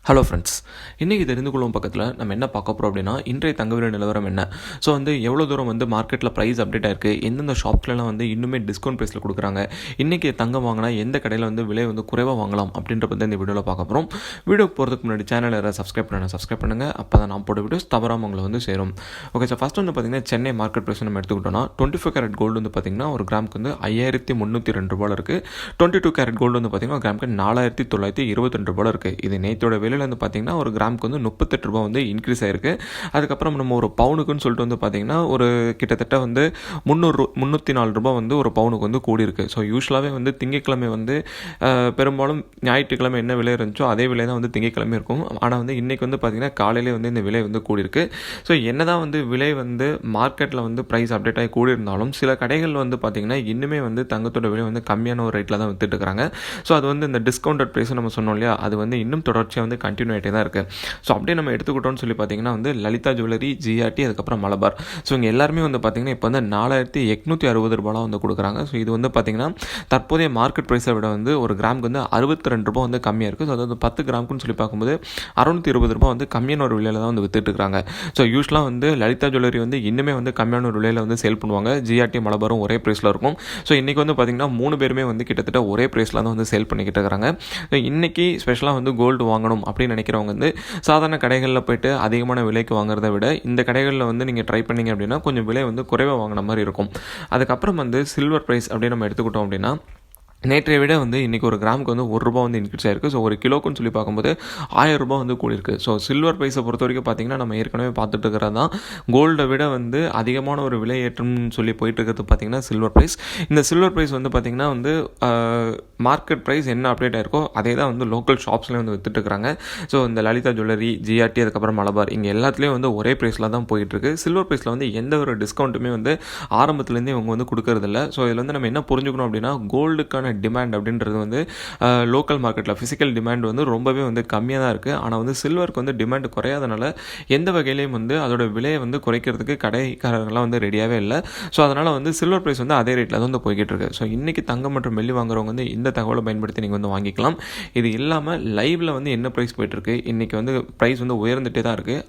Hello friends, இன்றைக்கி தெரிந்து கொள்ளும் பக்கத்தில் நம்ம என்ன பார்க்க போகிறோம் அப்படின்னா, இன்றைய தங்க விலை நிலவரம் என்ன. ஸோ எவ்வளோ தூரம் மார்க்கெட்டில் ப்ரைஸ் அப்டேட் ஆயிருக்கு, எந்தெந்த ஷாப்ஸ்லாம் இன்னுமே டிஸ்கவுண்ட் ப்ரைஸில் கொடுக்குறாங்க, இன்றைக்கி தங்கம் வாங்கினா எந்த கடையில் விலை குறைவாக வாங்கலாம் அப்படின்ற பற்றி இந்த வீடியோவில் பார்க்க போகிறோம். வீடியோக்கு போகிறதுக்கு முன்னாடி சேனல் யாராவது சப்ஸ்கிரைப் பண்ணுங்கள். அப்போ தான் நான் போட வீடியோஸ் தவறாமல் உங்களை சேரும். ஓகே, ஸோ ஃபஸ்ட் பார்த்திங்கன்னா சென்னை மார்க்கெட் ப்ரைஸ் நம்ம எடுத்துக்கிட்டோம்னா 25 கேரட் கோல்டு பார்த்திங்கன்னா ஒரு கிராமுக்கு 5302 ரூபாயில் இருக்குது. 22 கேரட் கோல்டு பார்த்திங்கன்னா ஒரு கிராமுக்கு 4922 ரூபாயில் இருக்குது. இது நேற்றோட விலையில் பார்த்தீங்கன்னா ஒரு கிராமுக்கு 38 ரூபா இன்க்ரீஸ் ஆயிருக்கு. அதுக்கப்புறம் நம்ம ஒரு பவுனுக்குன்னு சொல்லிட்டு பார்த்தீங்கன்னா ஒரு கிட்டத்தட்ட 304 ரூபா ஒரு பவுனுக்கு கூடியிருக்கு. ஸோ யூஸ்வலாகவே திங்கட்கிழமை பெரும்பாலும் ஞாயிற்றுக்கிழமை என்ன விலை இருந்துச்சோ அதே விலை தான் திங்கட்கிழமை இருக்கும். ஆனால் இன்றைக்கி பார்த்தீங்கன்னா காலையிலே இந்த விலை கூடியிருக்கு. ஸோ என்னதான் விலை மார்க்கெட்டில் ப்ரைஸ் அப்டேட் ஆகி கூடியிருந்தாலும் சில கடைகள் பார்த்தீங்கன்னா இன்னுமே தங்கத்தோட விலை கம்மியான ஒரு ரேட்டில் தான் வித்துட்டு இருக்காங்க. ஸோ அது இந்த டிஸ்கவுண்டட் ப்ரைஸ் நம்ம சொன்னோம் இல்லையா, அது இன்னும் தொடர்ச்சியாக கண்டினியூ ஆகிட்டே தான் இருக்குது. ஸோ அப்படியே நம்ம எடுத்துக்கிட்டோம்னு சொல்லி பார்த்தீங்கன்னா லலிதா ஜுவல்லரி, ஜிஆர்டி, அதுக்கப்புறம் மலபார். ஸோ இங்கே எல்லாருமே பார்த்தீங்கன்னா இப்போ 4860 ரூபாலாம் கொடுக்குறாங்க. ஸோ இது பார்த்தீங்கன்னா தற்போதைய மார்க்கெட் ப்ரைஸை விட ஒரு கிராமுக்கு 62 ரூபா கம்மியாக இருக்குது. ஸோ அதாவது 10 கிராமுக்குன்னு சொல்லி பார்க்கும்போது 620 ரூபா கம்மியான ஒரு விலையில் தான் வித்துட்டு இருக்காங்க. ஸோ யூஸ்வலாக லலிதா ஜுவல்லரி இன்னுமே கம்மியான ஒரு விலையில் சேல் பண்ணுவாங்க. ஜிஆர்டி, மலபாரும் ஒரே ப்ரைஸில் இருக்கும். ஸோ இன்றைக்கி பார்த்தீங்கன்னா 3 பேருமே கிட்டத்தட்ட ஒரே ப்ரைஸில் தான் சேல் பண்ணிக்கிட்டு இருக்கிறாங்க. இன்றைக்கி ஸ்பெஷலாக கோல்டு வாங்கணும் அப்படின்னு நினைக்கிறவங்க சாதாரண கடைகளில் போய்ட்டு அதிகமான விலைக்கு வாங்குறதை விட இந்த கடைகளில் நீங்கள் ட்ரை பண்ணிங்க அப்படின்னா கொஞ்சம் விலை குறைவாக வாங்கின மாதிரி இருக்கும். அதுக்கப்புறம் சில்வர் ப்ரைஸ் அப்படின்னு நம்ம எடுத்துக்கிட்டோம் அப்படின்னா நேற்றைய விட இன்றைக்கி ஒரு கிராமுக்கு 1 ரூபா இன்க்ரீஸ் ஆயிருக்கு. ஸோ ஒரு கிலோக்குன்னு சொல்லி பார்க்கும்போது 1000 ரூபா கூடியிருக்கு. ஸோ சில்வர் ப்ரைஸை பொறுத்த வரைக்கும் பார்த்திங்கன்னா நம்ம ஏற்கனவே பார்த்துட்டு இருக்கிறது தான் கோல்டை விட அதிகமான ஒரு விலை ஏற்றம்னு சொல்லி போயிட்டு இருக்கிறது பார்த்திங்கன்னா சில்வர் ப்ரைஸ். இந்த சில்வர் ப்ரைஸ் பார்த்திங்கன்னா மார்க்கெட் ப்ரைஸ் என்ன அப்டேட் ஆயிருக்கோ அதே தான் லோக்கல் ஷாப்ஸ்லேயும் வித்துட்டு இருக்கிறாங்க. ஸோ இந்த லலிதா ஜுவல்லரி, ஜிஆர்டி, அதுக்கப்புறம் மலபார் இங்கே எல்லாத்துலேயும் ஒரே ப்ரைஸில் தான் போயிட்டுருக்கு. சில்வர் ப்ரைஸில் எந்த ஒரு டிஸ்கவுண்ட்டுமே ஆரம்பத்துலேருந்தே இவங்க கொடுக்கறதில்ல. ஸோ இதில் நம்ம என்ன புரிஞ்சுக்கணும் அப்படின்னா கோல்டுக்கான டிமாண்ட் அப்படின்றது லோக்கல் மார்க்கெட்டில் ஃபிசிக்கல் டிமாண்ட் ரொம்பவே கம்மியாக தான் இருக்குது. ஆனால் சில்வருக்கு டிமாண்ட் குறையாதனால எந்த வகையிலையும் அதோட விலையை குறைக்கிறதுக்கு கடைக்காரர்கள்லாம் ரெடியாகவே இல்லை. ஸோ அதனால் சில்வர் ப்ரைஸ் அதே ரேட்டில் தான் போய்கிட்டு இருக்கு. ஸோ இன்றைக்கி தங்கம் மற்றும் வெள்ளி வாங்குறவங்க இந்த தகவலை பயன்படுத்தி நீங்கள் வாங்கிக்கலாம். இது இல்லாமல் லைவில் என்ன ப்ரைஸ் போயிட்டுருக்கு, இன்றைக்கி ப்ரைஸ் உயர்ந்துகிட்டே தான் இருக்குது.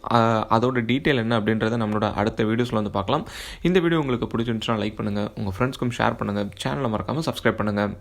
அதோட டீட்டெயில் என்ன அப்படின்றத நம்மளோட அடுத்த வீடியோஸில் பார்க்கலாம். இந்த வீடியோ உங்களுக்கு பிடிச்சிருந்துச்சுன்னா லைக் பண்ணுங்கள், உங்கள் ஃப்ரெண்ட்ஸ்க்கும் ஷேர் பண்ணுங்கள், சேனலை மறக்காமல் சப்ஸ்கிரைப் பண்ணுங்கள்.